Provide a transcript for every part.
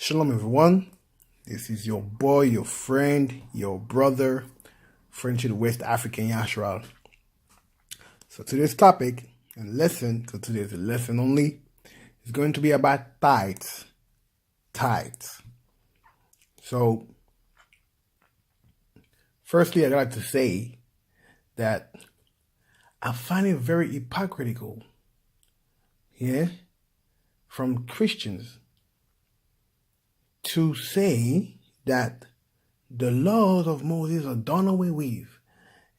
Shalom everyone, this is your boy, your friend, your brother, French in West African Yashral. So today's topic and lesson, because today's a lesson only, is going to be about tithes. Tithes. So, firstly, I'd like to say that I find it very hypocritical, from Christians to say that the laws of Moses are done away with,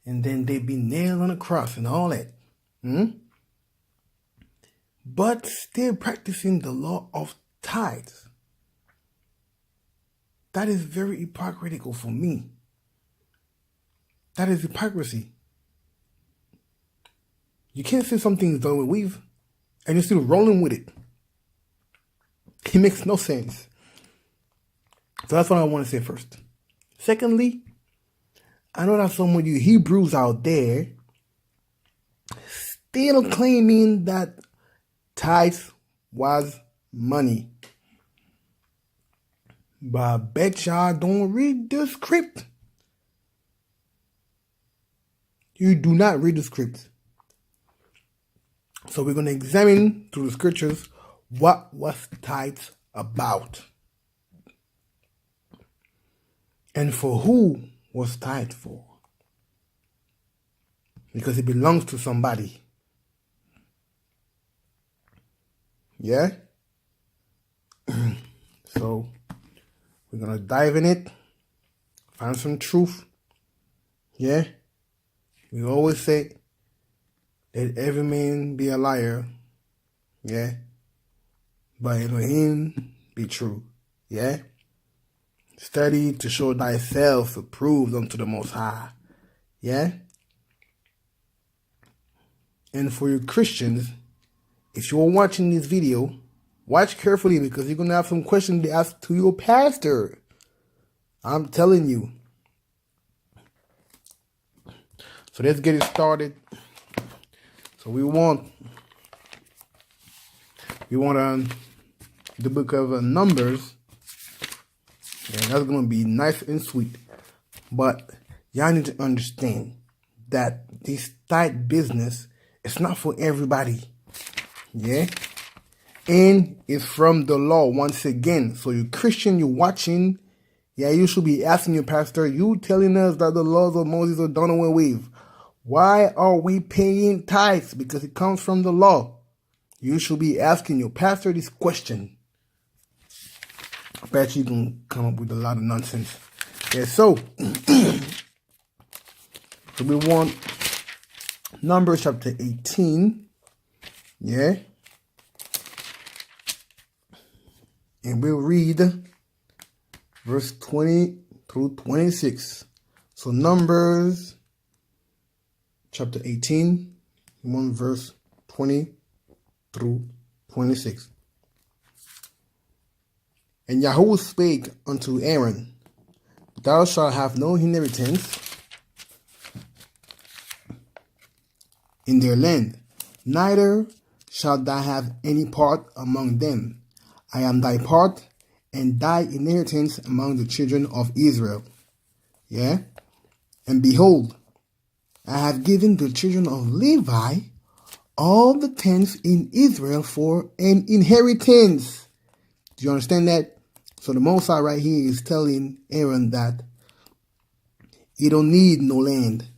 and then they be nailed on a cross and all that. But still practicing the law of tithes. That is very hypocritical for me. That is hypocrisy. You can't say something is done away with, and you're still rolling with it. It makes no sense. So that's what I want to say first. Secondly, I know that some of you Hebrews out there still claiming that tithes was money. But I bet y'all don't read the script. You do not read the script. So we're going to examine through the scriptures what was tithes about. And for who was tithe for? Because it belongs to somebody. Yeah? So, we're going to dive in it. Find some truth. Yeah? We always say, let every man be a liar. Yeah? But Elohim be true. Yeah? Study to show thyself approved unto the Most High. Yeah? And for you Christians, if you're watching this video, watch carefully because you're going to have some questions to ask to your pastor. I'm telling you. So let's get it started. So we want the book of Numbers. And that's going to be nice and sweet. But y'all need to understand that this tithe business is not for everybody. Yeah? And it's from the law once again. So you Christian, you watching, you should be asking your pastor, you telling us that the laws of Moses are done away with. Why are we paying tithes? Because it comes from the law. You should be asking your pastor this question. I bet you can come up with a lot of nonsense. Yeah, so we want Numbers chapter 18. Yeah. And we'll read verse 20 through 26. So Numbers chapter 18, verse 20 through 26. And Yahweh spake unto Aaron, thou shalt have no inheritance in their land, neither shalt thou have any part among them. I am thy part, and thy inheritance among the children of Israel. Yeah? And behold, I have given the children of Levi all the tents in Israel for an inheritance. Do you understand that? So the Most High right here is telling Aaron that he don't need no land,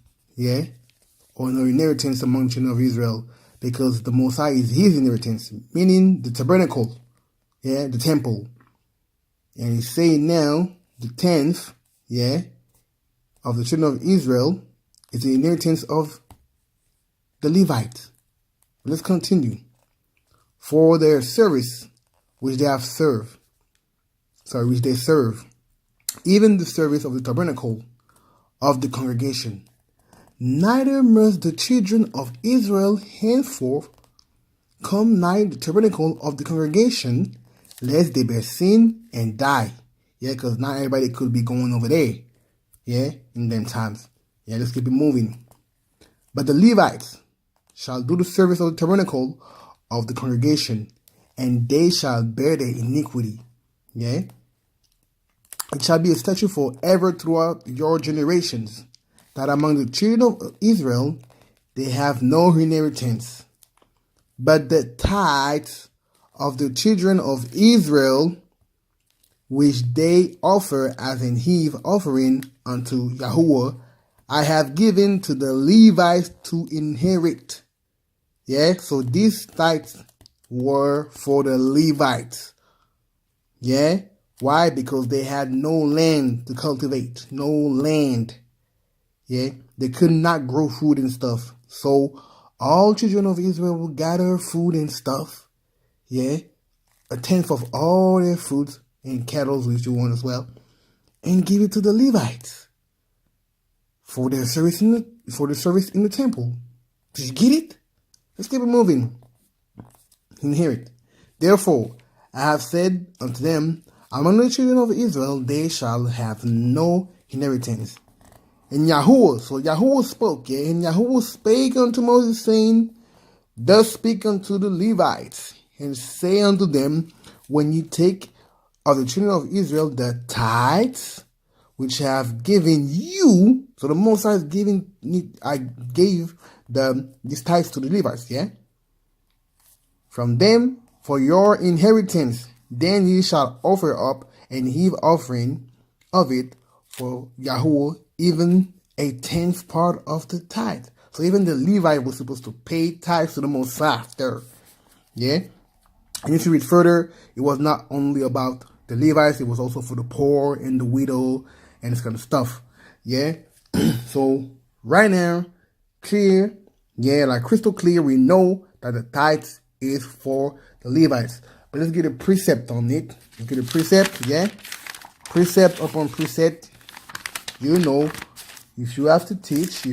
or no inheritance among the children of Israel, because the Most High is his inheritance, meaning the tabernacle, the temple. And he's saying now the tenth, of the children of Israel is the inheritance of the Levites. Let's continue. For their service which they have served. Which they serve, even the service of the tabernacle of the congregation. Neither must the children of Israel henceforth come nigh the tabernacle of the congregation, lest they bear sin and die. Because not everybody could be going over there, in them times. Let's keep it moving. But the Levites shall do the service of the tabernacle of the congregation, and they shall bear their iniquity. It shall be a statute forever throughout your generations, that among the children of Israel they have no inheritance, but the tithes of the children of Israel, which they offer as an heave offering unto Yahuwah, I have given to the Levites to inherit. Yeah, so these tithes were for the Levites. Yeah, why? Because they had no land to cultivate, no land. Yeah, they could not grow food and stuff. So all children of Israel will gather food and stuff. Yeah, a tenth of all their fruits and cattle, which you want as well, and give it to the Levites for their service in the temple. Did you get it? Let's keep it moving. Inherit. Therefore, I have said unto them, among the children of Israel they shall have no inheritance. And Yahuwah, so Yahuwah spoke, yeah, and Yahuwah spake unto Moses, saying, thus speak unto the Levites, and say unto them, when you take of the children of Israel the tithes, which I have given you, so the Most High I gave these tithes to the Levites, yeah? From them for your inheritance, then ye shall offer up and heave offering of it for Yahuwah, even a tenth part of the tithe. So even the Levite was supposed to pay tithes to the Most High there. Yeah? And if you read further, it was not only about the Levites, it was also for the poor and the widow and this kind of stuff. Yeah? So right now, clear, yeah, like crystal clear, we know that the tithes is for the Levites. But let's get a precept on it. Let's get a precept, yeah? Precept upon precept. You know, if you have to teach,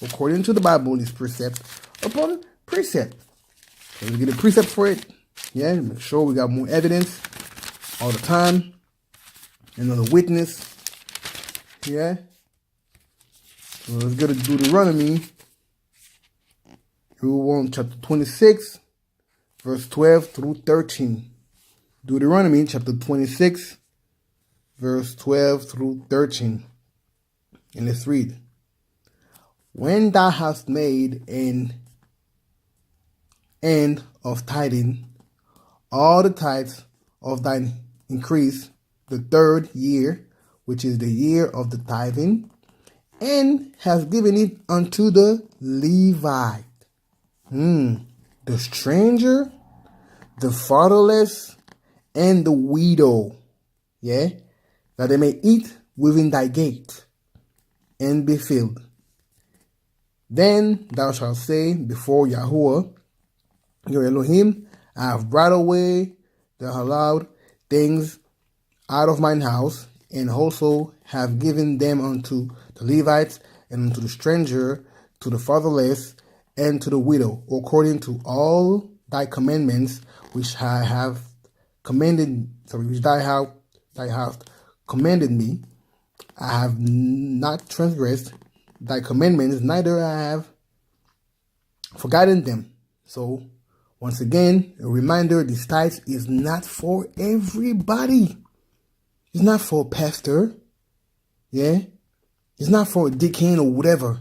according to the Bible, is precept upon precept. So let's get a precept for it. Yeah, make sure we got more evidence all the time. Another witness. Yeah. So let's go to Deuteronomy. We want chapter 26, verse 12 through 13. Deuteronomy chapter 26, verse 12 through 13. And let's read. When thou hast made an end of tithing, all the tithes of thine increase, the third year, which is the year of the tithing, and hast given it unto the Levite, the stranger, the fatherless, and the widow, yeah, that they may eat within thy gate, and be filled. Then thou shalt say before Yahuwah, your Elohim, I have brought away the hallowed things out of mine house, and also have given them unto the Levites, and unto the stranger, to the fatherless, and to the widow, according to all thy commandments which I have commanded, which thou hast commanded me. I have not transgressed thy commandments, neither I have forgotten them. So, once again, a reminder, this tithe is not for everybody. It's not for a pastor. Yeah? It's not for a deacon or whatever.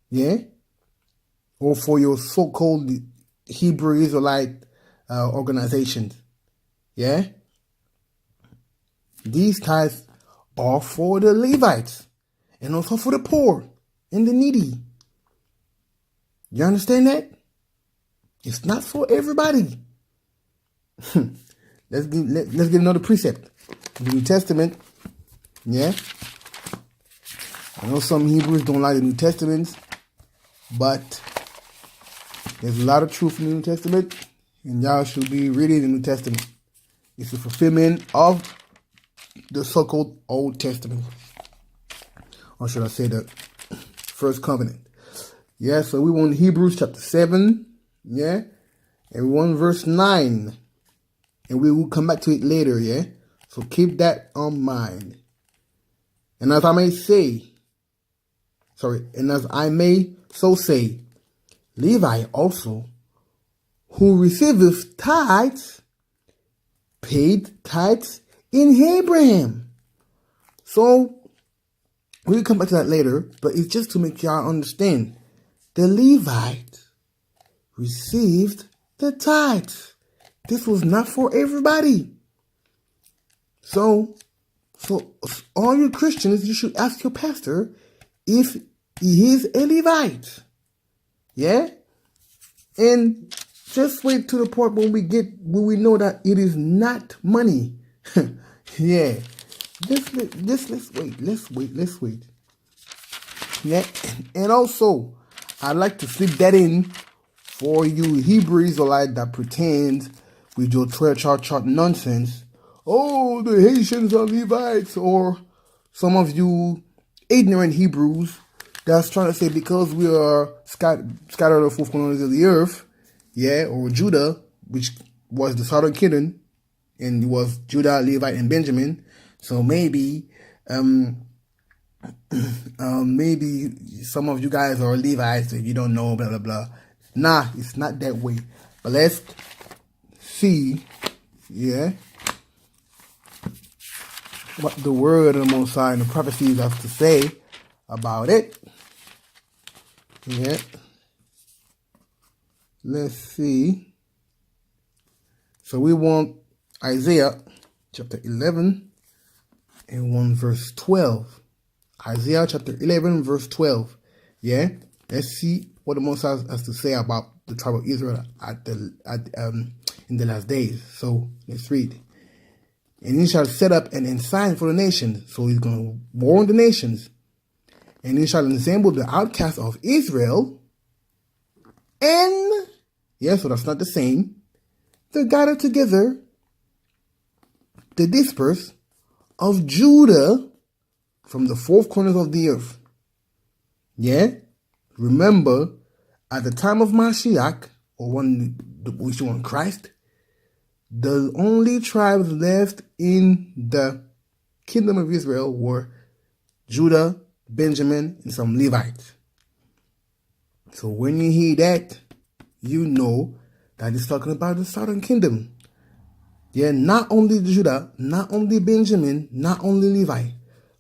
Yeah? Or for your so-called Hebrew Israelite organizations. Yeah? These tithes are for the Levites. And also for the poor and the needy. You understand that? It's not for everybody. Let's get another precept. The New Testament. Yeah. I know some Hebrews don't like the New Testament, but there's a lot of truth in the New Testament, and y'all should be reading the New Testament. It's a fulfillment of the so-called Old Testament. Or should I say the First Covenant. Yeah, so we want Hebrews chapter 7. Yeah. And we want verse 9. And we will come back to it later, yeah? So keep that on mind. And as I may so say, Levi also, who receiveth tithes, paid tithes in Abraham. So, we'll come back to that later, but it's just to make y'all understand. The Levites received the tithes. This was not for everybody. So all you Christians, you should ask your pastor if he is a Levite. Yeah? And just wait to the point when we know that it is not money. Yeah. Let's wait. Yeah. And also, I'd like to slip that in for you Hebrew Israelites that pretend with your 12 chart nonsense. Oh, the Haitians are Levites, or some of you ignorant Hebrews that's trying to say because we are scattered the four corners of the earth, yeah, or Judah, which was the southern kingdom, and it was Judah, Levite, and Benjamin. So maybe maybe some of you guys are Levites if you don't know, blah, blah, blah. Nah, it's not that way. But let's see, yeah, what the word of the Most High and the prophecies have to say about it. Yeah. Let's see. So we want Isaiah chapter 11 and 1 verse 12. Isaiah chapter 11 verse 12. Yeah. Let's see what the Most High has to say about the tribe of Israel in the last days. So let's read. And he shall set up an ensign for the nations. So he's going to warn the nations. And he shall assemble the outcasts of Israel. And, so that's not the same. They gather together the dispersed of Judah from the four corners of the earth. Yeah? Remember, at the time of Mashiach, or when we want Christ, the only tribes left in the kingdom of Israel were Judah, Benjamin, and some Levites. So when you hear that, you know that it's talking about the southern kingdom. Yeah, not only Judah, not only Benjamin, not only Levi,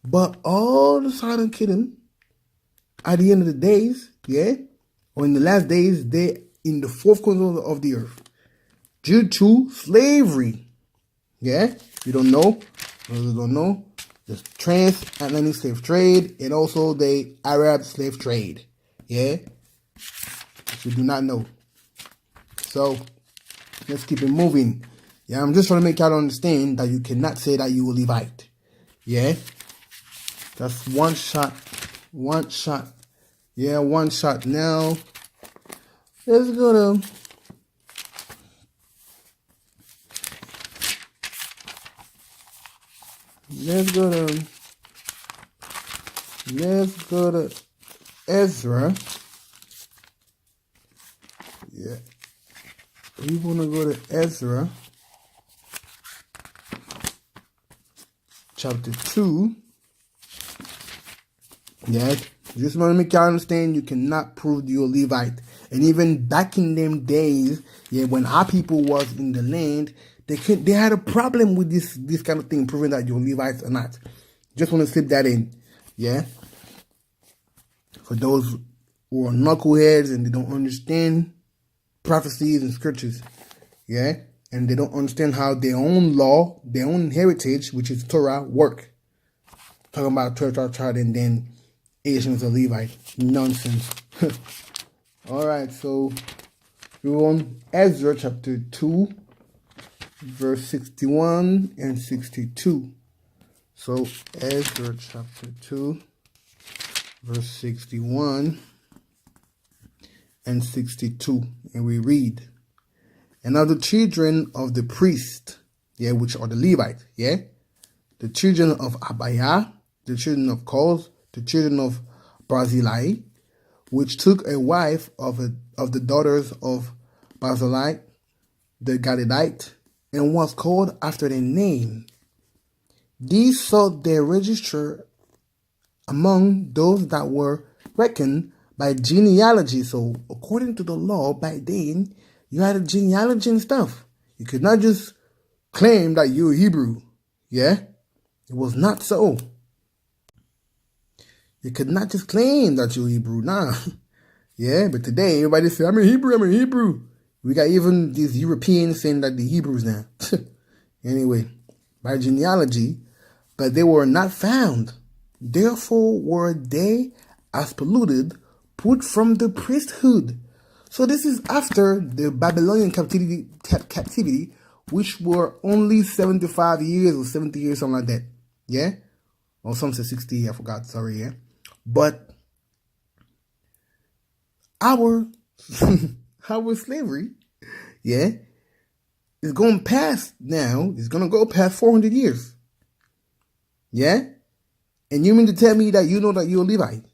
but all the southern kingdom at the end of the days, yeah, or in the last days, they in the fourth corner of the earth. Due to slavery. Yeah? You don't know. You don't know. The transatlantic slave trade and also the Arab slave trade. Yeah? You do not know. So, let's keep it moving. Yeah, I'm just trying to make y'all understand that you cannot say that you will Levite. Yeah? That's one shot. One shot. Yeah, one shot. Now, let's go to... Let's go to Ezra. Yeah. We want to go to Ezra chapter 2. Yeah. Just want to make y'all understand you cannot prove you're a Levite. And even back in them days, yeah, when our people was in the land, they had a problem with this kind of thing, proving that you're Levites or not. Just want to slip that in. Yeah. For those who are knuckleheads and they don't understand prophecies and scriptures. Yeah. And they don't understand how their own law, their own heritage, which is Torah, work. Talking about 12 chart and then Asians are Levite. Nonsense. All right. So we're on Ezra chapter 2. Verse 61 and 62. So, Ezra chapter 2, verse 61 and 62. And we read, and of the children of the priest, yeah, which are the Levites, yeah, the children of Abiah, the children of Koz, the children of Barzillai, which took a wife of the daughters of Barzillai, the Gadadite, and was called after their name. These sought their register among those that were reckoned by genealogy. So according to the law back then, you had a genealogy and stuff. You could not just claim that you're Hebrew. Yeah? It was not so. You could not just claim that you're Hebrew. Nah. Yeah, but today everybody say, I'm a Hebrew. We got even these Europeans saying that the Hebrews now. Anyway, by genealogy, but they were not found. Therefore were they, as polluted, put from the priesthood. So this is after the Babylonian captivity, which were only 75 years or 70 years, something like that. Yeah? Or some say 60, I forgot, sorry, yeah? But our our slavery, yeah, is going past now. It's going to go past 400 years. Yeah? And you mean to tell me that you know that you're a Levite?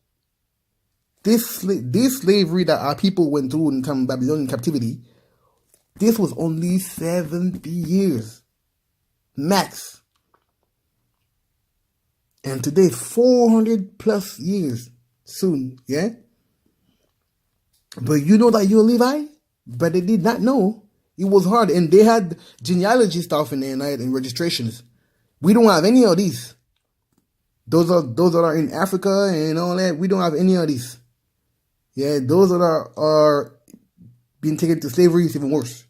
This slavery that our people went through in time Babylonian captivity, this was only 70 years. Max. And today, 400 plus years soon. Yeah? But you know that you're a Levite? But they did not know. It was hard. And they had genealogy stuff in there and registrations. We don't have any of these. Those that are in Africa and all that, we don't have any of these. Yeah, those that are being taken to slavery is even worse.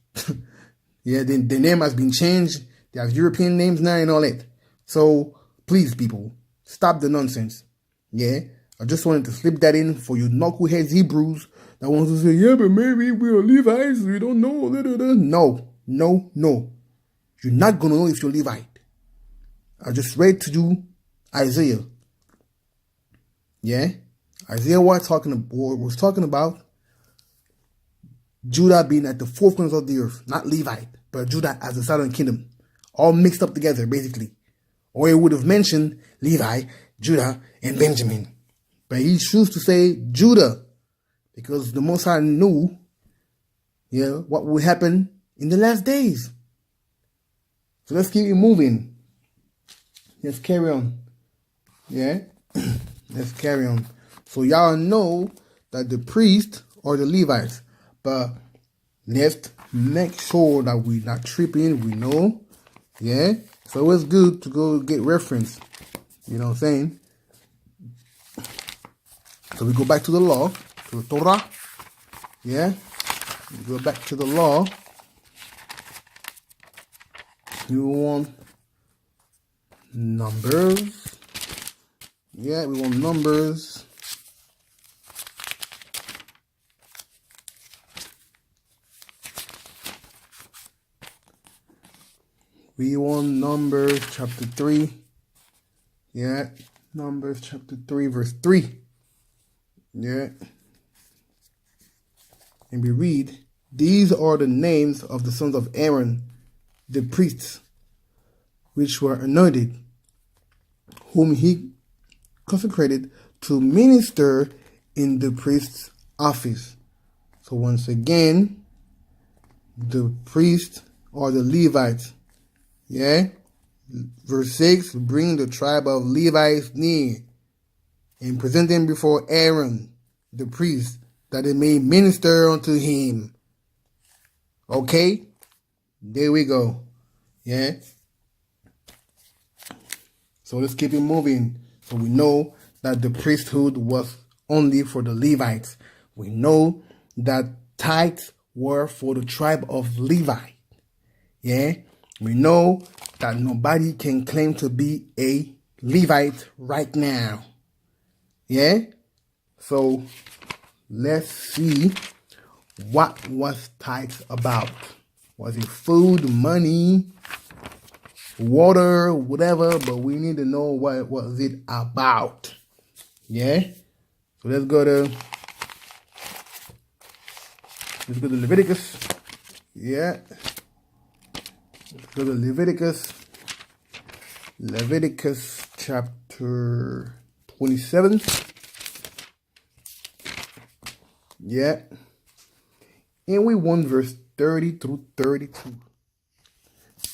Yeah, the name has been changed. They have European names now and all that. So please, people, stop the nonsense. Yeah, I just wanted to slip that in for you knuckleheads Hebrews that want to say, yeah, but maybe we're Levites, we don't know. No. You're not going to know if you're Levite. I just read to you Isaiah. Yeah? Isaiah was talking about Judah being at the four corners of the earth, not Levite, but Judah as the southern kingdom. All mixed up together, basically. Or it would have mentioned Levi, Judah, and Benjamin. But he chose to say Judah, because the Most High knew, what would happen in the last days. So let's keep it moving. Let's carry on. Yeah? Let's carry on. So y'all know that the priests are the Levites. But let's make sure that we're not tripping. We know. Yeah? So it's good to go get reference. You know what I'm saying? So we go back to the law, to the Torah. Yeah? We go back to the law. You want Numbers. Yeah, we want Numbers. We want Numbers chapter 3. Yeah, Numbers chapter 3, verse 3. Yeah. And we read, these are the names of the sons of Aaron, the priests, which were anointed, whom he consecrated to minister in the priest's office. So once again, the priests are the Levites. Yeah? Verse 6, bring the tribe of Levites near and present them before Aaron, the priest, that they may minister unto him. Okay? There we go. Yeah? So let's keep it moving. So we know that the priesthood was only for the Levites. We know that tithes were for the tribe of Levi. Yeah? We know that nobody can claim to be a Levite right now. Yeah? So let's see, what was tithes about? Was it food, money, water, whatever? But we need to know what was it about. Yeah? So let's go to Leviticus. Yeah. Let's go to Leviticus. Leviticus chapter 27. Yeah. And we want verse 30 through 32.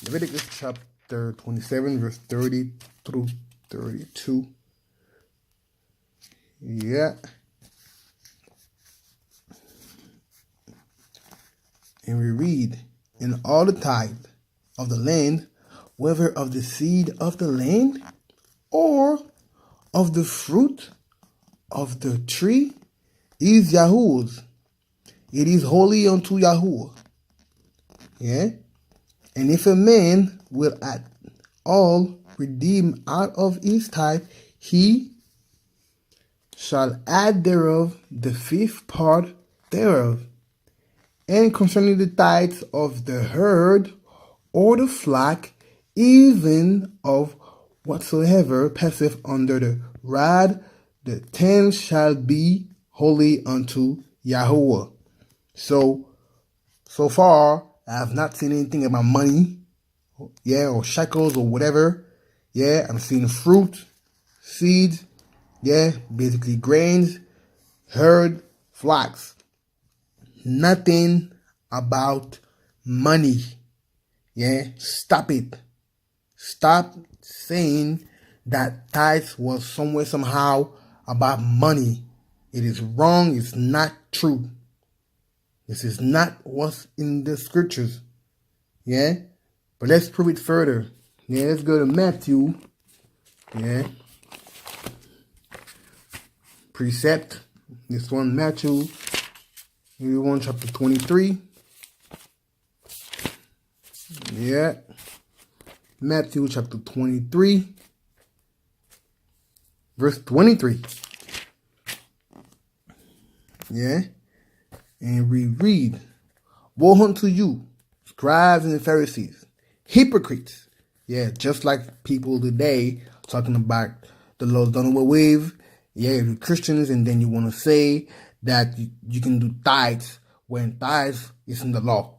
Leviticus chapter 27, verse 30 through 32. Yeah. And we read, and all the tithe of the land whether of the seed of the land, or of the fruit of the tree, is Yahuwah's. It is holy unto Yahuwah. Yeah? And if a man will at all redeem out of his tithe, he shall add thereof the fifth part thereof. And concerning the tithes of the herd or the flock, even of whatsoever passeth under the rod, the tenth shall be holy unto Yahuwah. So far, I have not seen anything about money, or shekels or whatever. I'm seeing fruit, seeds, basically grains, herd, flocks. Nothing about money. Stop it. Stop saying that tithes was somewhere, somehow about money. It is wrong. It's not true. This is not what's in the scriptures. But let's prove it further. Let's go to Matthew. Precept. This one, Matthew. We want chapter 23. Matthew chapter 23. Verse 23. And we read, woe unto you, scribes and Pharisees, hypocrites. Just like people today talking about the Lord's done away with. You're Christians, and then you want to say that you can do tithes when tithes is in the law.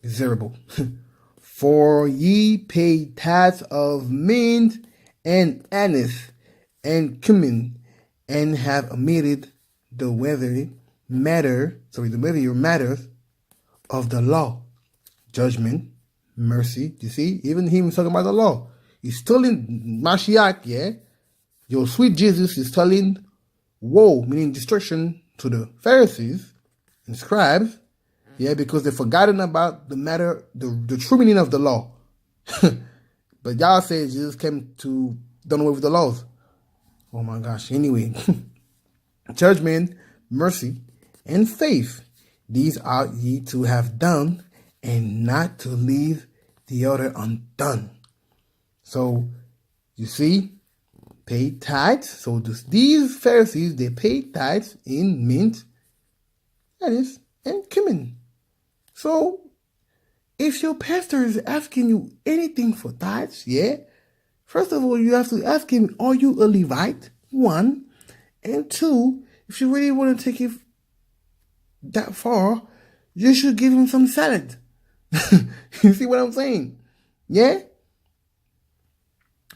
It's terrible. For ye pay tithes of mint and anise and cumin, and have omitted the weightier matters of the law, judgment, mercy. You see, even him talking about the law. He's telling Mashiach, your sweet Jesus is telling woe, meaning destruction, to the Pharisees and scribes, because they've forgotten about the matter, the true meaning of the law. But y'all say Jesus came to done away with the laws. Oh my gosh. Anyway, judgment, mercy, and faith, these ought ye to have done, and not to leave the other undone. So, you see, pay tithes. So these Pharisees, they pay tithes in mint, anise, and cumin. So, if your pastor is asking you anything for tithes, first of all, you have to ask him, are you a Levite? 1. And 2, if you really want to take it that far, you should give him some salad. You see what I'm saying?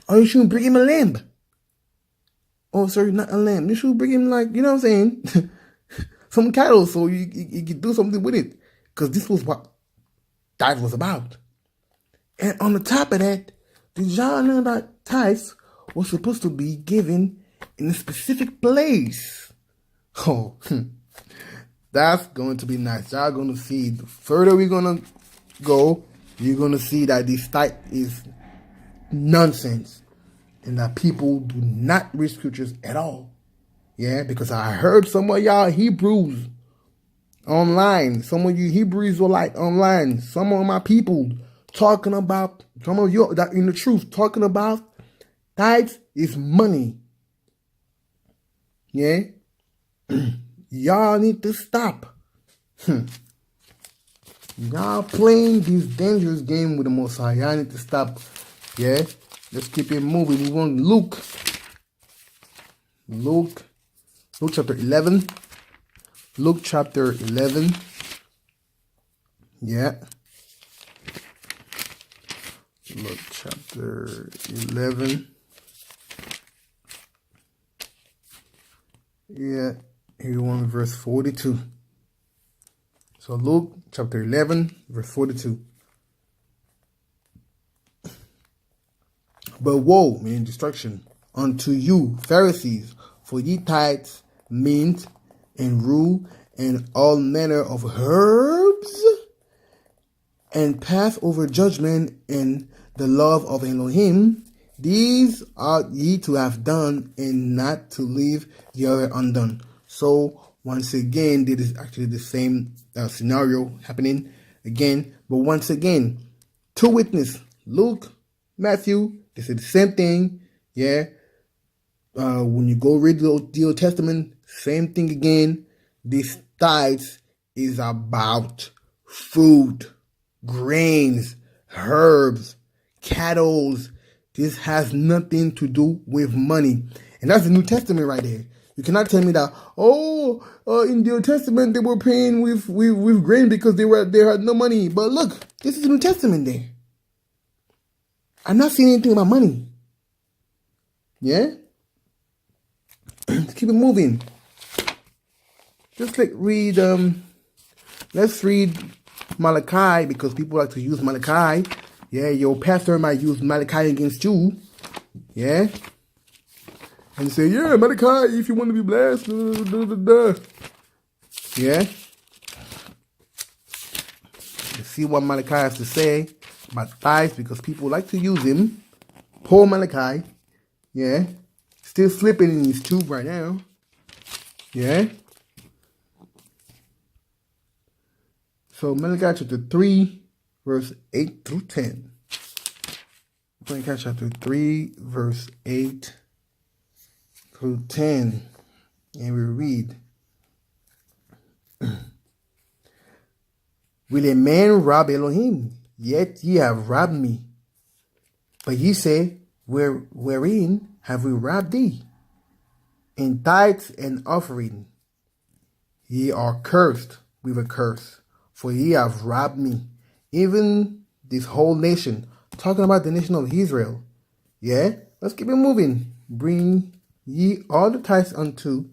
Or you should bring him a lamb. Oh, sorry, not a lamb. You should bring him, like, you know what I'm saying? Some cattle, so you could do something with it. Because this was what tithe was about. And on the top of that, did y'all know that tithes was supposed to be given in a specific place? Oh, that's going to be nice. Y'all going to see, the further we're going to go, you're going to see that this tithe is nonsense. And that people do not read scriptures at all. Because I heard some of y'all Hebrews online. Some of you Hebrews were like online. Some of my people talking about, some of you that in the truth, talking about tithes is money. Y'all need to stop. Y'all playing this dangerous game with the Most High. Y'all need to stop. Let's keep it moving. We want Luke chapter 11. Luke chapter 11. Luke chapter 11. Here you want verse 42. So Luke chapter 11, verse 42. But woe, meaning destruction, unto you, Pharisees, for ye tithes mint and rue and all manner of herbs, and pass over judgment in the love of Elohim. These ought ye to have done, and not to leave the other undone. So once again, this is actually the same scenario happening again. But once again, two witnesses, Luke, Matthew, they say the same thing. Yeah. When you go read the Old Testament, same thing again. This tithes is about food, grains, herbs, cattle. This has nothing to do with money. And that's the New Testament right there. You cannot tell me that, in the Old Testament they were paying with grain because they had no money. But look, this is the New Testament there. I'm not saying anything about money. Yeah? Let's keep it moving. Just like read, let's read Malachi, because people like to use Malachi. Yeah, your pastor might use Malachi against you. Yeah. And say, yeah, Malachi, if you want to be blessed. Yeah. Let's see what Malachi has to say about tithes, because people like to use him. Poor Malachi. Yeah. Still slipping in his tube right now. Yeah. So Malachi chapter 3, verse 8 through 10. Malachi chapter 3, verse 8 through 10. And we read. Will a man rob Elohim? Yet ye have robbed me. But ye say, wherein have we robbed thee? In tithes and offering. Ye are cursed with a curse, for ye have robbed me, even this whole nation. Talking about the nation of Israel. Yeah? Let's keep it moving. Bring ye all the tithes unto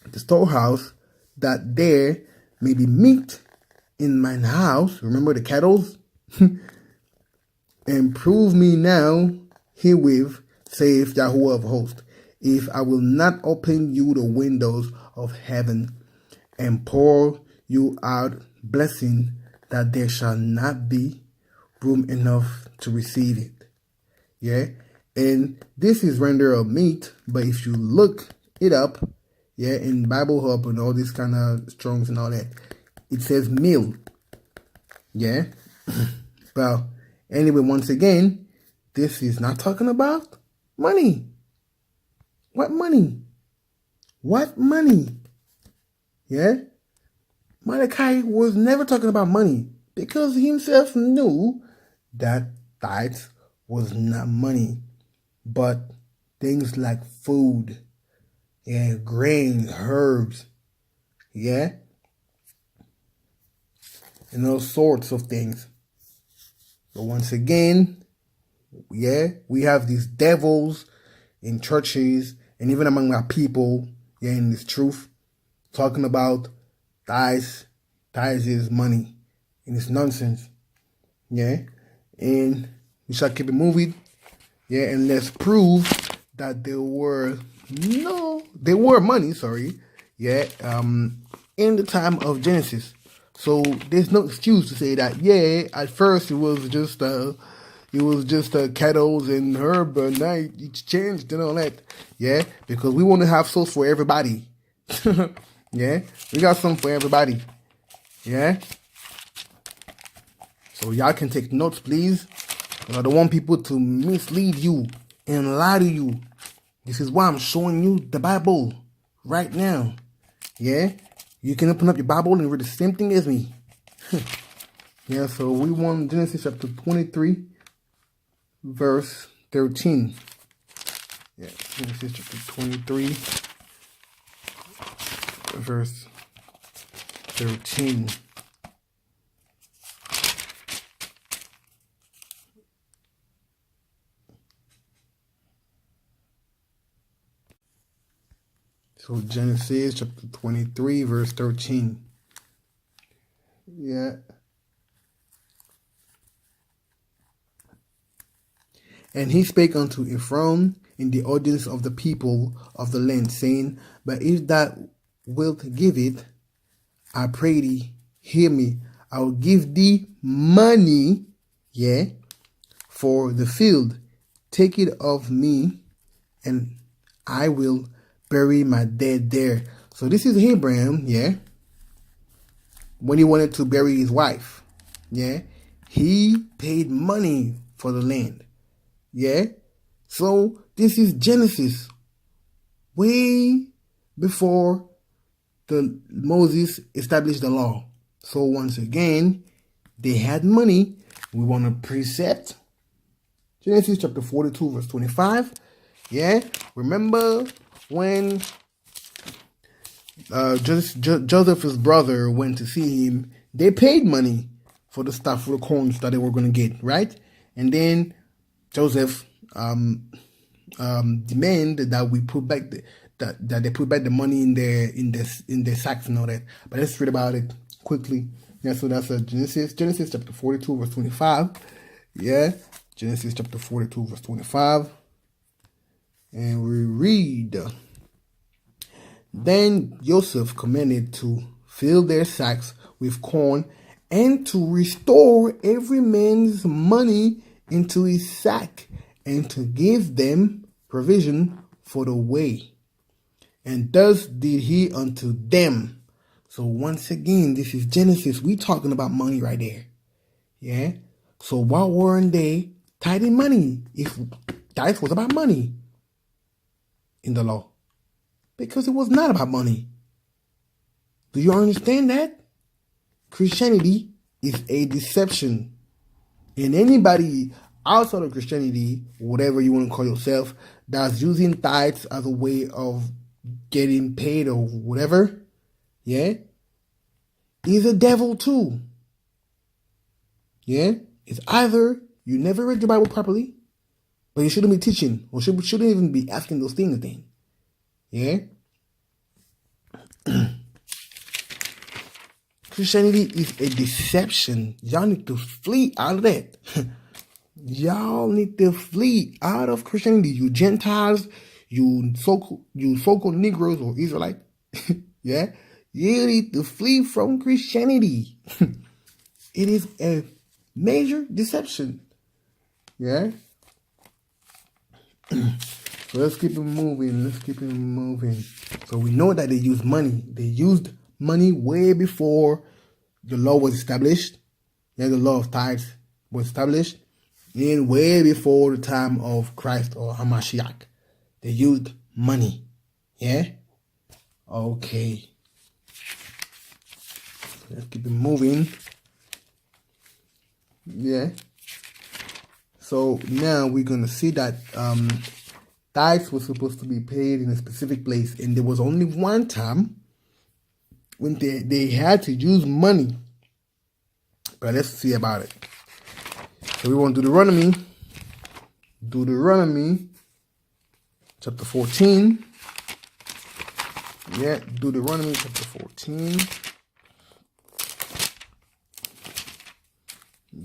the storehouse, that there may be meat in mine house. Remember the cattle? And prove me now herewith, saith Yahuwah of hosts, if I will not open you the windows of heaven and pour you out blessing, that there shall not be room enough to receive it. Yeah. And this is render of meat, but if you look it up, yeah, in Bible Hub and all these kind of Strongs and all that, it says meal. Yeah. Well, anyway, once again, this is not talking about money. What money? What money? Yeah? Malachi was never talking about money, because he himself knew that tithes was not money, but things like food, yeah, grain, herbs, yeah, and all sorts of things. But once again, yeah, we have these devils in churches and even among our people, yeah, in this truth, talking about tithes. Tithes is money, and it's nonsense. Yeah, and we shall keep it moving. Yeah, and let's prove that there were money. Sorry, yeah, in the time of Genesis. So there's no excuse to say that. Yeah, at first it was just cattle and herb, but now it's changed and all that. Yeah, because we want to have souls for everybody. Yeah, we got some for everybody. Yeah. So y'all can take notes, please. I don't want people to mislead you and lie to you. This is why I'm showing you the Bible right now. Yeah. You can open up your Bible and read the same thing as me. Yeah, so we want Genesis chapter 23, verse 13. Yeah, Genesis chapter 23, verse 13. So Genesis chapter 23, verse 13. Yeah. And he spake unto Ephraim in the audience of the people of the land, saying, But if thou wilt give it, I pray thee, hear me. I will give thee money, yeah, for the field. Take it of me, and I will bury my dead there. So this is Abraham, yeah, when he wanted to bury his wife, yeah, he paid money for the land, yeah. So this is Genesis, way before the Moses established the law. So once again, they had money. We want a precept. Genesis chapter 42, verse 25. Yeah, remember when Joseph's brother went to see him, they paid money for the stuff, for the coins that they were going to get, right? And then Joseph demanded that we put back that they put back the money in their sacks and all that. But let's read about it quickly. Yeah, so that's Genesis chapter 42, verse 25. Yeah, Genesis chapter 42, verse 25. And we read, then Joseph commanded to fill their sacks with corn and to restore every man's money into his sack and to give them provision for the way. And thus did he unto them. So once again, this is Genesis. We talking about money right there. Yeah. So why weren't they tithing money if tithes was about money in the law? Because it was not about money. Do you understand that? Christianity is a deception. And anybody outside of Christianity, whatever you want to call yourself, that's using tithes as a way of getting paid or whatever, yeah, is a devil too. Yeah, it's either you never read your Bible properly, or you shouldn't be teaching, or shouldn't even be asking those things then. Yeah. Christianity is a deception. Y'all need to flee out of that. Y'all need to flee out of Christianity. You Gentiles, you so-called Negroes or Israelites. Yeah. You need to flee from Christianity. It is a major deception. Yeah. So let's keep it moving. So we know that they used money. They used money way before the law was established. Yeah, the law of tithes was established. And way before the time of Christ or Hamashiach. They used money. Yeah? Okay. Let's keep it moving. Yeah. So now we're going to see that tithes were supposed to be paid in a specific place. And there was only one time when they had to use money. But let's see about it. So we want Deuteronomy chapter 14. Yeah, Deuteronomy chapter 14.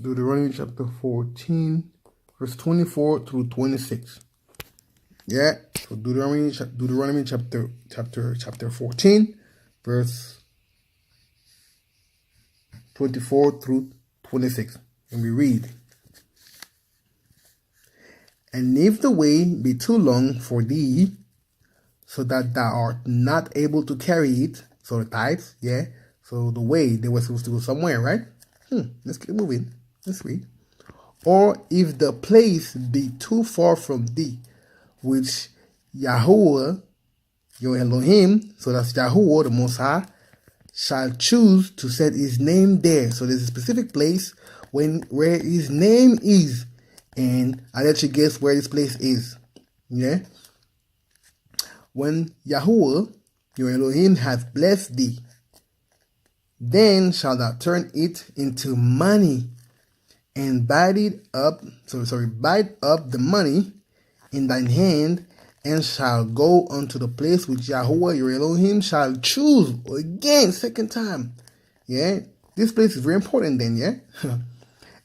Deuteronomy chapter 14, verse 24 through 26. Yeah, so Deuteronomy chapter 14, verse 24 through 26. And we read, and if the way be too long for thee, so that thou art not able to carry it, so the tithes, yeah, so the way, they were supposed to go somewhere, right? Let's keep moving. Let's read. Or if the place be too far from thee, which Yahweh, your Elohim, so that's Yahweh, the Most High, shall choose to set his name there. So there's a specific place where his name is. And I'll let you guess where this place is. Yeah? When Yahweh, your Elohim, hath blessed thee, then shalt thou turn it into money, and bite up the money in thine hand, and shall go unto the place which Yahweh your Elohim shall choose. Again, second time. Yeah, this place is very important then, yeah.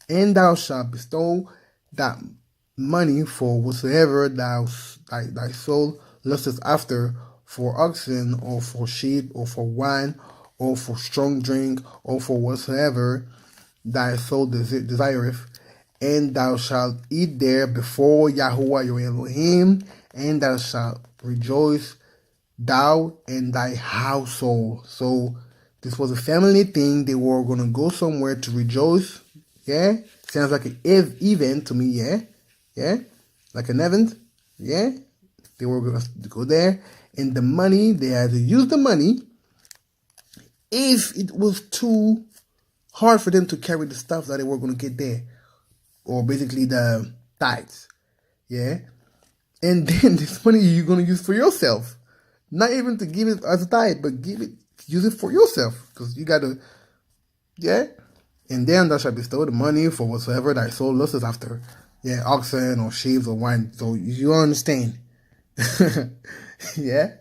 And thou shalt bestow that money for whatsoever thy soul lusteth after, for oxen, or for sheep, or for wine, or for strong drink, or for whatsoever thy soul desireth, and thou shalt eat there before Yahuwah your Elohim, and thou shalt rejoice, thou and thy household. So this was a family thing. They were going to go somewhere to rejoice. Yeah? Sounds like an event to me, yeah? Yeah? Like an event, yeah? They were going to go there. And the money, they had to use the money if it was too hard for them to carry the stuff that they were going to get there. Or basically the tithes. Yeah? And then this money you're going to use for yourself. Not even to give it as a tithe, but use it for yourself. Because you got to, yeah? And then thou shalt bestow the money for whatsoever thy soul lusteth after. Yeah, oxen or sheep or wine. So you understand. Yeah?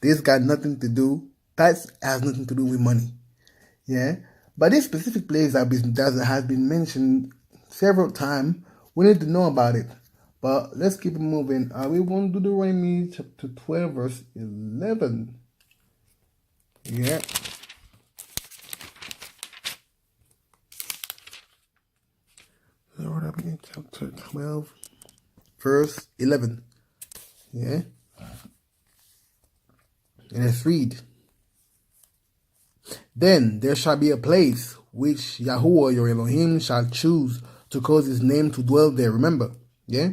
This got nothing to do, tithes has nothing to do with money. Yeah? But this specific place that has been mentioned several times, we need to know about it. But let's keep it moving. We want to do Deuteronomy chapter 12, verse 11. Yeah. Deuteronomy chapter 12, verse 11. Yeah. And let's read. Then there shall be a place which Yahuwah your Elohim shall choose to cause his name to dwell there. Remember, yeah?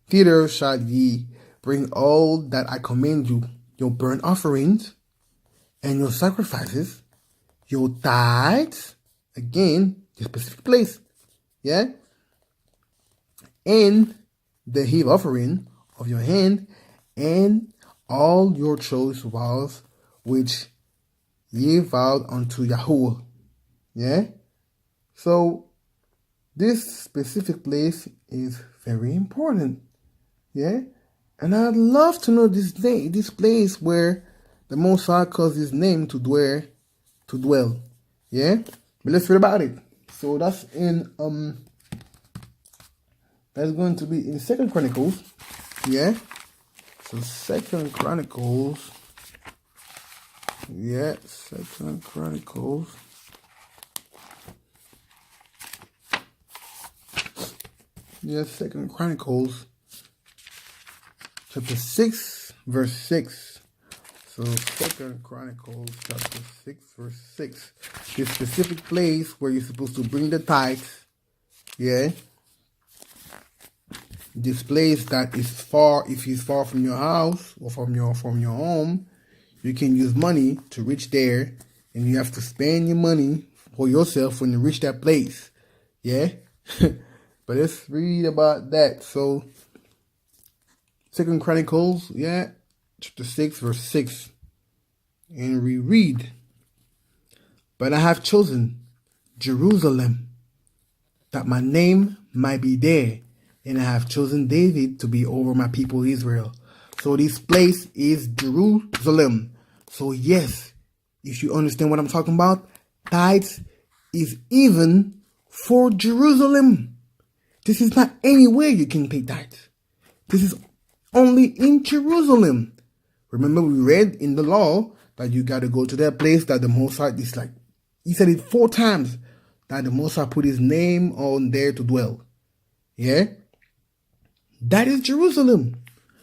Thither shall ye bring all that I command you, your burnt offerings, and your sacrifices, your tithes, again, the specific place, yeah? And the heave offering of your hand, and all your choice vows which ye vowed unto Yahuwah. Yeah? So, this specific place is very important. Yeah? And I'd love to know this place where the Most High caused his name to dwell. Yeah? But let's read about it. So that's that's going to be in 2 Chronicles. Yeah? So 2 Chronicles. Yeah, 2 Chronicles. Yeah, 2 Chronicles. Chapter 6, verse 6. So 2 Chronicles, chapter 6, verse 6. This specific place where you're supposed to bring the tithes. Yeah. This place that is far, if it's far from your house or from your home, you can use money to reach there, and you have to spend your money for yourself when you reach that place. Yeah? But let's read about that. So, 2 Chronicles, yeah, chapter 6, verse 6. And we read, But I have chosen Jerusalem, that my name might be there, and I have chosen David to be over my people Israel. So this place is Jerusalem. So yes, if you understand what I'm talking about, tithes is even for Jerusalem. This is not anywhere you can pay tithes. This is only in Jerusalem. Remember, we read in the law that you got to go to that place that the Most High is like. He said it 4 times that the Most High put his name on there to dwell. Yeah? That is Jerusalem.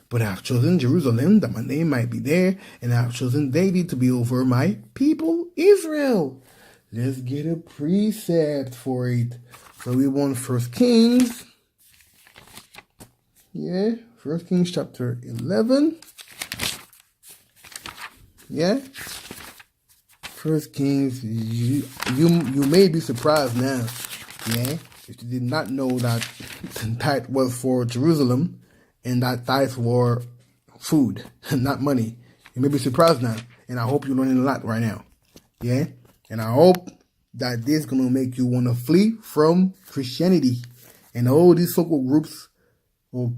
But I have chosen Jerusalem that my name might be there, and I have chosen David to be over my people Israel. Let's get a precept for it. So we want 1 Kings. Yeah, 1 Kings chapter 11. Yeah. 1 Kings, you may be surprised now. Yeah. If you did not know that the tithe was for Jerusalem and that tithes were food, not money. You may be surprised now. And I hope you're learning a lot right now. Yeah? And I hope that this is going to make you want to flee from Christianity and all these so-called groups or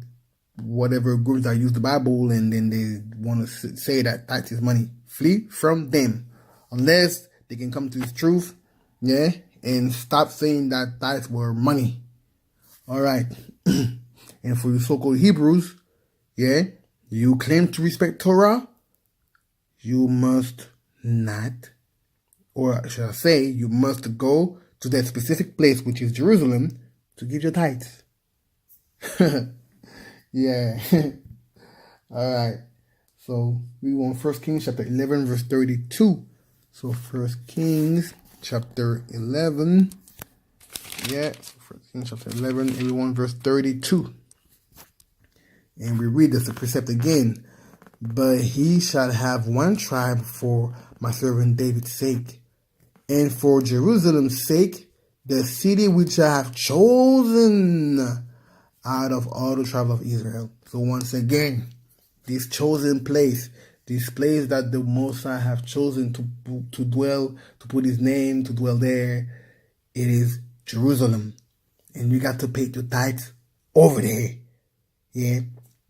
whatever groups that use the Bible and then they want to say that tithe is money. Flee from them. Unless they can come to this truth. Yeah? And stop saying that tithes were money. All right. And for you so-called Hebrews, yeah, you claim to respect Torah, you must not or should I say, you must go to that specific place, which is Jerusalem, to give your tithes. Yeah. All right. So we want 1 Kings chapter 11, verse 32. So 1 Kings chapter 11. Yeah. So 1 Kings chapter 11, and we want verse 32. And we read this precept again. But he shall have one tribe for my servant David's sake, and for Jerusalem's sake, the city which I have chosen out of all the tribes of Israel. So once again, this chosen place, this place that the Most High have chosen to dwell, to put his name, to dwell there, it is Jerusalem. And you got to pay your tithes over there. Yeah.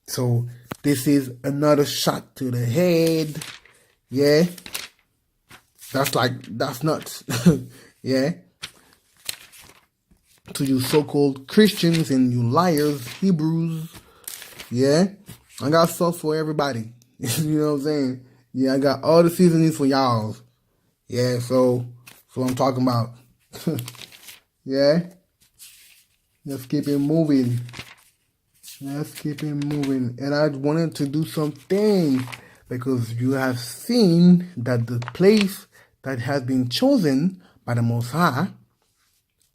So this is another shot to the head. Yeah. That's nuts. Yeah. To you so-called Christians and you liars, Hebrews. Yeah. I got sauce for everybody. You know what I'm saying? Yeah, I got all the seasonings for y'all. Yeah, so that's what I'm talking about. Yeah. Let's keep it moving. Let's keep it moving. And I wanted to do something because you have seen that the place that has been chosen by the Most High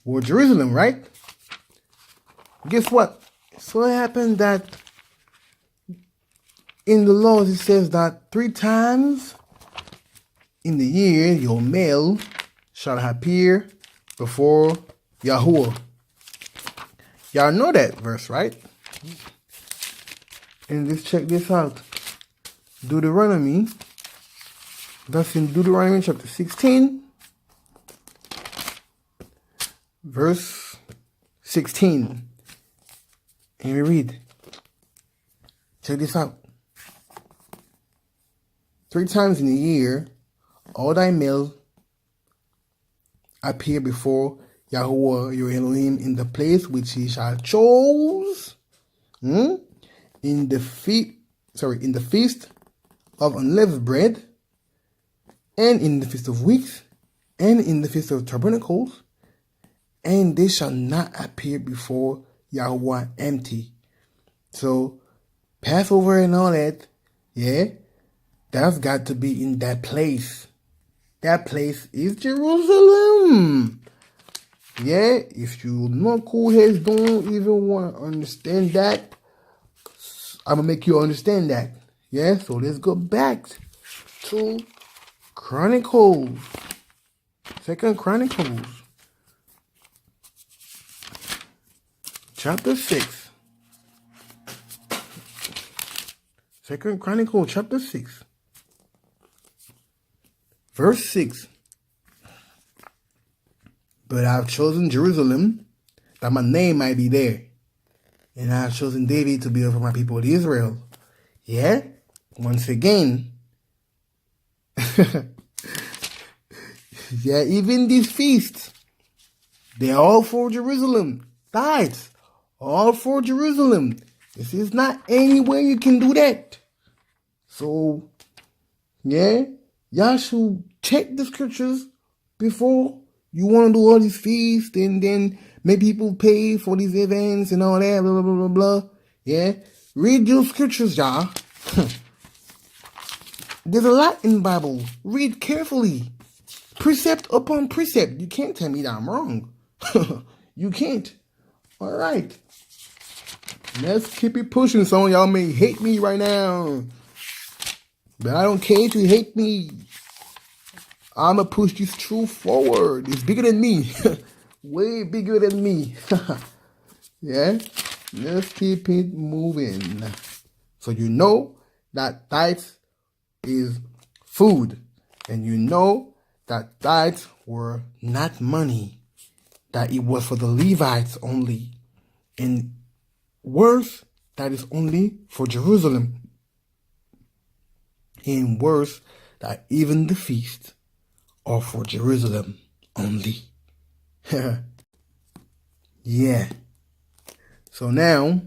was Jerusalem, right? Guess what? So it happened that in the laws it says that 3 times in the year your male shall appear before Yahuwah. Y'all know that verse, right? And let's check this out. Deuteronomy. That's in Deuteronomy chapter 16. Verse 16. And we read. Check this out. 3 times in a year, all thy males appear before Yahuwah your Elohim in the place which he shall choose. In the feast of unleavened bread, and in the feast of weeks, and in the feast of tabernacles, and they shall not appear before Yahuwah empty. So Passover and all that, yeah, that's got to be in that place. That place is Jerusalem. Yeah, if you cool heads don't even want to understand that, I'm going to make you understand that. Yeah, so let's go back to Chronicles. 2 Chronicles. Chapter 6. 2 Chronicles chapter 6. Verse 6. But I have chosen Jerusalem, that my name might be there. And I have chosen David to be over my people Israel. Yeah? Once again. Yeah, even these feasts, they're all for Jerusalem. Tithes, all for Jerusalem. This is not anywhere you can do that. So, yeah, y'all should check the scriptures before you want to do all these feasts and then make people pay for these events and all that, blah, blah, blah, blah, blah. Yeah, read your scriptures, y'all. There's a lot in the Bible. Read carefully. Precept upon precept. You can't tell me that I'm wrong. You can't. All right. Let's keep it pushing. Some of y'all may hate me right now. But I don't care if you hate me. I'm going to push this truth forward. It's bigger than me. Way bigger than me. Yeah? Let's keep it moving. So you know that tithes is food. And you know that tithes were not money. That it was for the Levites only. And worse, that is only for Jerusalem. And worse, that even the feast are for Jerusalem only. Yeah. So now,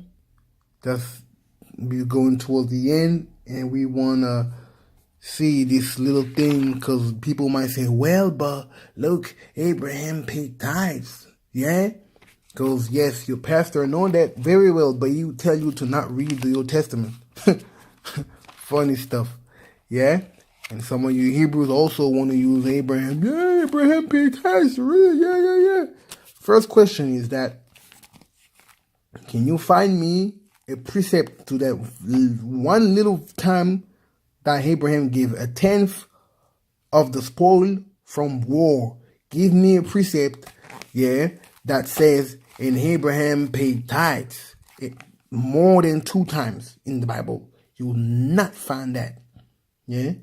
we're going towards the end, and we want to see this little thing, because people might say, well, but look, Abraham paid tithes. Yeah? Because, yes, your pastor know that very well, but he tell you to not read the Old Testament. Funny stuff. Yeah? And some of you Hebrews also want to use Abraham. Yeah, Abraham paid tithes. Really? Yeah. First question is that, can you find me a precept to that one little time that Abraham gave a tenth of the spoil from war? Give me a precept, that says, and Abraham paid tithes more than 2 times in the Bible. You will not find that. Yeah?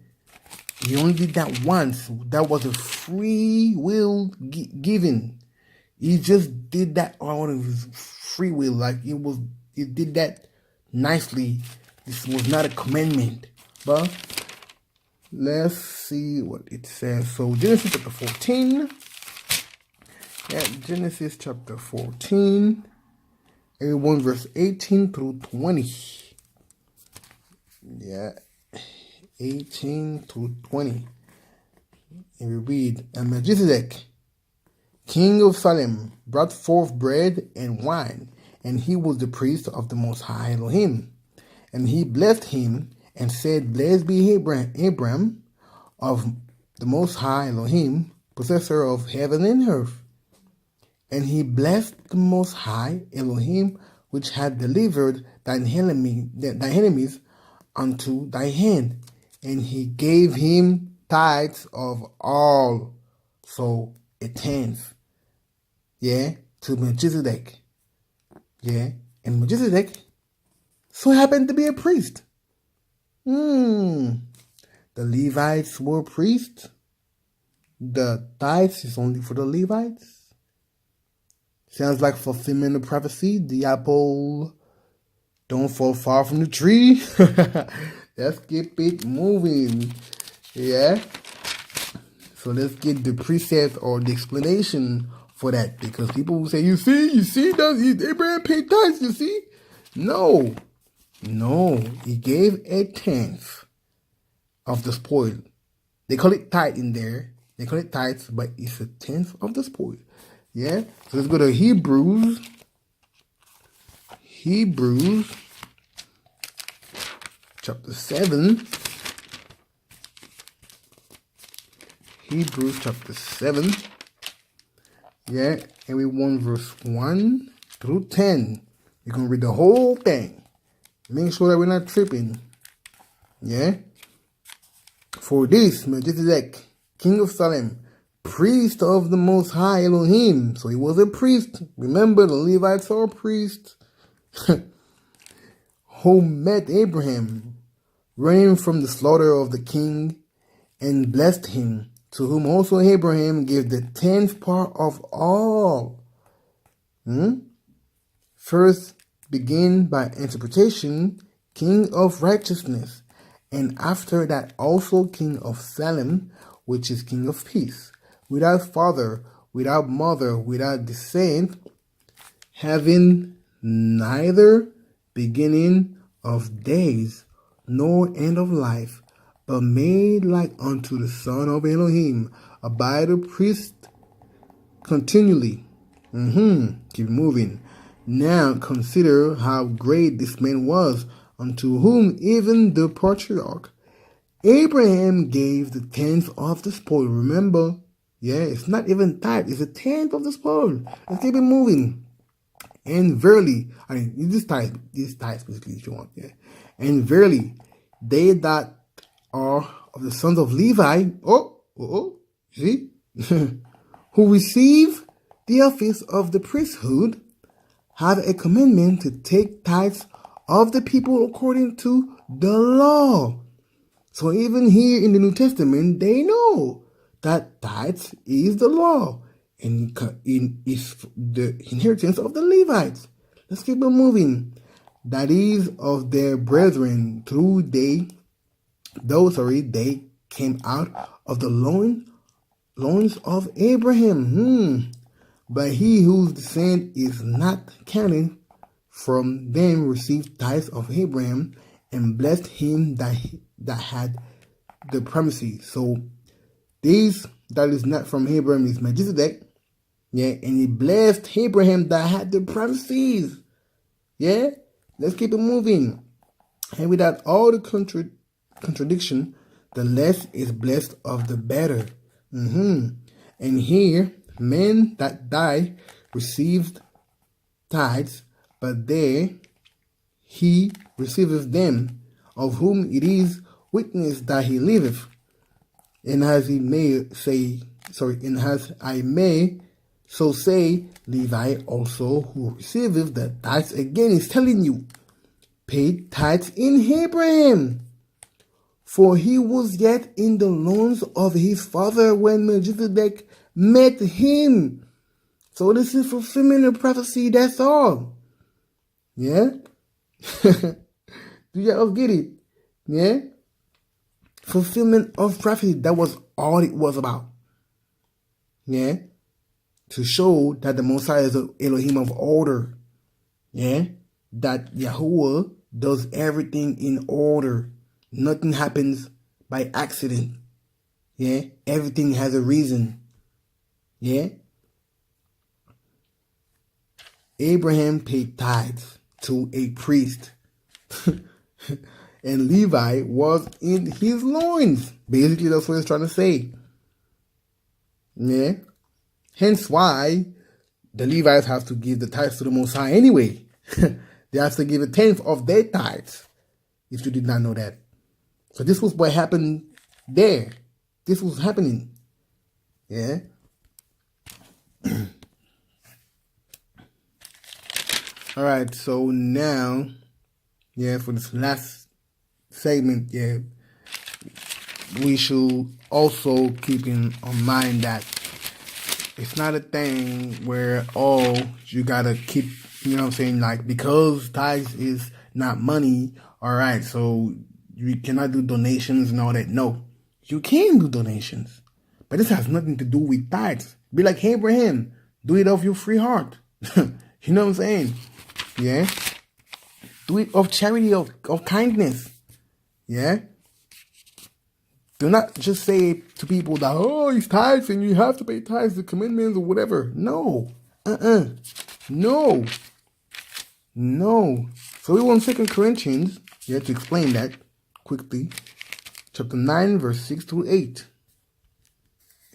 He only did that once. That was a free will given. He just did that out of his free will. Like he did that nicely. This was not a commandment. But let's see what it says. So Genesis chapter 14. Yeah, Genesis chapter 14. Everyone verse 18 through 20. Yeah. 18 through 20. And we read, and Melchizedek, king of Salem, brought forth bread and wine, and he was the priest of the Most High Elohim. And he blessed him and said, blessed be Abram of the Most High Elohim, possessor of heaven and earth. And he blessed the Most High Elohim, which had delivered thine enemies unto thy hand. And he gave him tithes of all. So a tenth. Yeah, to Melchizedek. Yeah, and Melchizedek so happened to be a priest. The Levites were priests. The tithes is only for the Levites. Sounds like fulfillment of prophecy. The apple don't fall far from the tree. Let's keep it moving. Yeah. So let's get the precept or the explanation for that, because people will say, you see, does Abraham pay tithes? You see? No, he gave a tenth of the spoil. They call it tithe in there. They call it tithes, but it's a tenth of the spoil. Yeah. So let's go to Hebrews chapter 7. Hebrews chapter 7. Yeah, and we want verse 1 through 10. You're going to read the whole thing. Make sure that we're not tripping. Yeah. For this, Melchizedek, king of Salem, priest of the Most High Elohim. So he was a priest. Remember, the Levites are priests. Who met Abraham, running from the slaughter of the king, and blessed him, to whom also Abraham gave the 10th part of all. First, begin by interpretation, king of righteousness, and after that also king of Salem, which is king of peace, without father, without mother, without descent, having neither beginning of days nor end of life, but made like unto the Son of Elohim, abide a priest continually. Keep moving. Now consider how great this man was, unto whom even the patriarch Abraham gave the tenth of the spoil. Remember, it's not even tithe, it's a tenth of the spoil. Let's keep it moving. And verily, this tithe basically, if you want, And verily, they that are of the sons of Levi, see, who receive the office of the priesthood, have a commandment to take tithes of the people according to the law. So even here in the New Testament, they know that tithes is the law, and is the inheritance of the Levites. Let's keep it moving. That is of their brethren, through they came out of the loins of Abraham. But he whose descent is not counted from them received tithes of Abraham, and blessed him that had the premises. So this that is not from Abraham is Melchizedek. Yeah, and he blessed Abraham that had the premises. Yeah, let's keep it moving. And without all the contradiction, the less is blessed of the better. And here, men that die received tithes, but there he receiveth them, of whom it is witness that he liveth. And as he may say, and as I may so say, Levi also, who receiveth the tithes, again is telling you, paid tithes in Abraham. For he was yet in the loins of his father when Melchizedek met him. So this is fulfillment of prophecy, that's all. Yeah? Do y'all get it? Yeah? Fulfillment of prophecy, that was all it was about. Yeah? To show that the Messiah is the Elohim of order. Yeah? That Yahuwah does everything in order. Nothing happens by accident. Yeah? Everything has a reason. Yeah? Abraham paid tithes to a priest. And Levi was in his loins. Basically, that's what he's trying to say. Yeah? Hence why the Levites have to give the tithes to the Most High anyway. They have to give a tenth of their tithes. If you did not know that. So this was what happened there. This was happening. Yeah? Alright, so now, yeah, for this last segment, yeah, we should also keep in mind that it's not a thing where, oh, you gotta keep, you know what I'm saying, like, because tithes is not money, alright, so you cannot do donations and all that. No, you can do donations, but this has nothing to do with tithes. Be like Abraham, do it of your free heart. You know what I'm saying? Yeah? Do it of charity, of kindness. Yeah? Do not just say to people that, oh, it's tithes and you have to pay tithes, the commitments or whatever. No. No. No. So we want 2 Corinthians, you have to explain that quickly. Chapter 9, verse 6 to 8.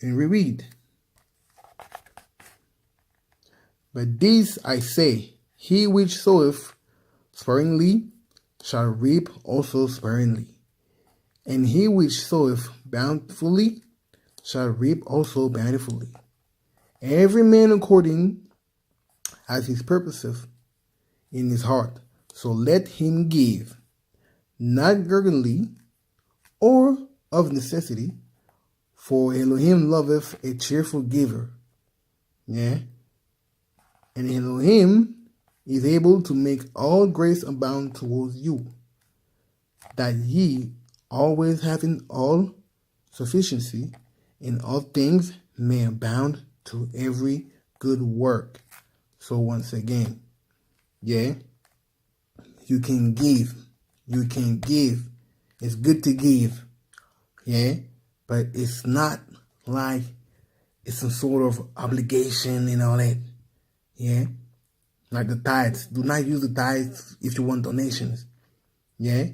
And we read. But this I say, he which soweth sparingly shall reap also sparingly. And he which soweth bountifully shall reap also bountifully. Every man according as his purposeth in his heart. So let him give, not grudgingly or of necessity, for Elohim loveth a cheerful giver. Yeah? And Elohim is able to make all grace abound towards you, that ye, always having all sufficiency in all things, may abound to every good work. So once again, yeah, you can give. You can give. It's good to give. Yeah, but it's not like it's some sort of obligation and all that. Yeah, like the tithes. Do not use the tithes if you want donations. Yeah,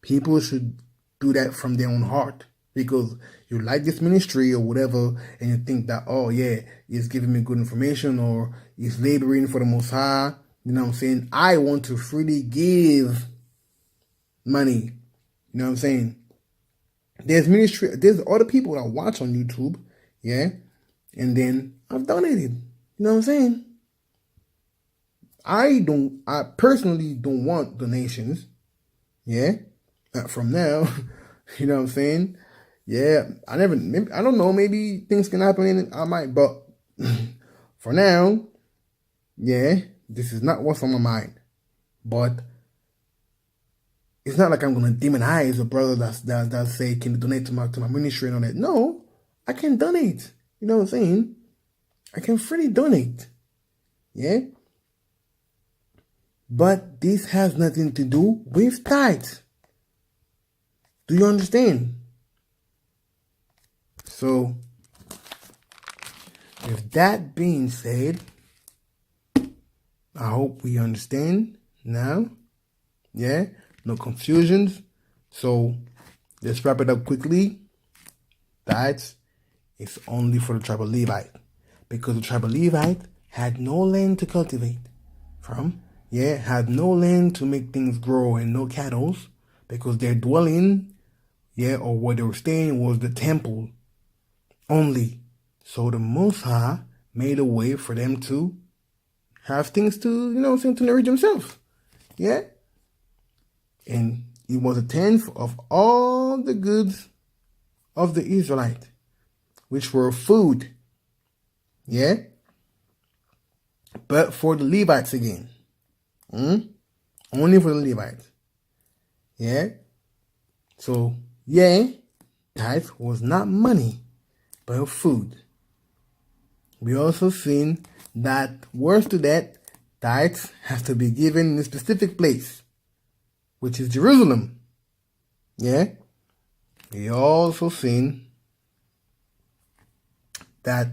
people should do that from their own heart, because you like this ministry or whatever, and you think that, oh yeah, it's giving me good information or it's laboring for the Most High. You know what I'm saying? I want to freely give money. You know what I'm saying? There's ministry, there's other people that watch on YouTube, yeah, and then I've donated. You know what I'm saying? I personally don't want donations, yeah, from now. You know what I'm saying? Yeah, I don't know, maybe things can happen and I might, but for now, yeah, this is not what's on my mind. But it's not like I'm gonna demonize a brother that say, can you donate to my ministry and all that. No, I can donate. You know what I'm saying? I can freely donate. Yeah? But this has nothing to do with tithes. Do you understand? So, with that being said, I hope we understand now. Yeah, no confusions. So, let's wrap it up quickly. Tithes is only for the tribe of Levite, because the tribe of Levite had no land to cultivate from. Yeah, had no land to make things grow and no cattle, because their dwelling, or where they were staying was the temple only. So the Most High made a way for them to have things to, to nourish themselves. Yeah. And it was a tenth of all the goods of the Israelite, which were food. Yeah. But for the Levites again. Only for the Levites. Yeah. So, tithe was not money, but food. We also seen that, worse to that, tithes have to be given in a specific place, which is Jerusalem. Yeah. We also seen that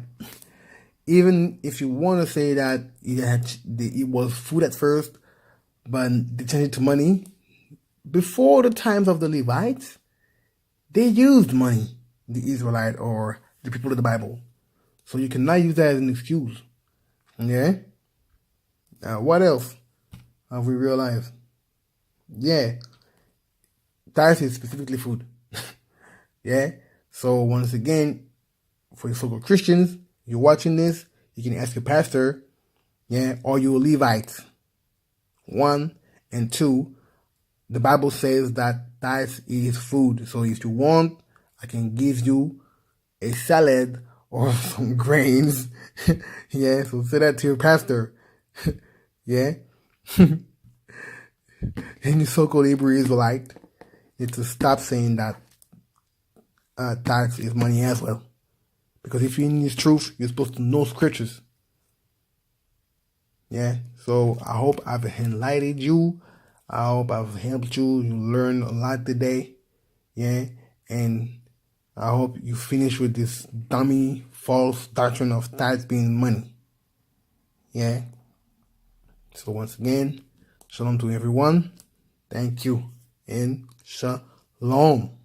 even if you want to say that it was food at first, but they changed it to money, before the times of the Levites, they used money, the Israelite or the people of the Bible. So you cannot use that as an excuse. Yeah? Now, what else have we realized? Yeah. Tithes is specifically food. Yeah? So once again, for the so-called Christians, you're watching this, you can ask your pastor, or your Levites. 1 and 2, the Bible says that tithes is food. So if you want, I can give you a salad or some grains. Yeah, so say that to your pastor. Yeah. And your so-called Hebrew Israelite need to stop saying that tithes is money as well. Because if you're in this truth, you're supposed to know scriptures. Yeah, so I hope I've enlightened you. I hope I've helped you. You learned a lot today. Yeah, and I hope you finish with this dummy, false doctrine of tithes being money. Yeah. So once again, shalom to everyone. Thank you and shalom.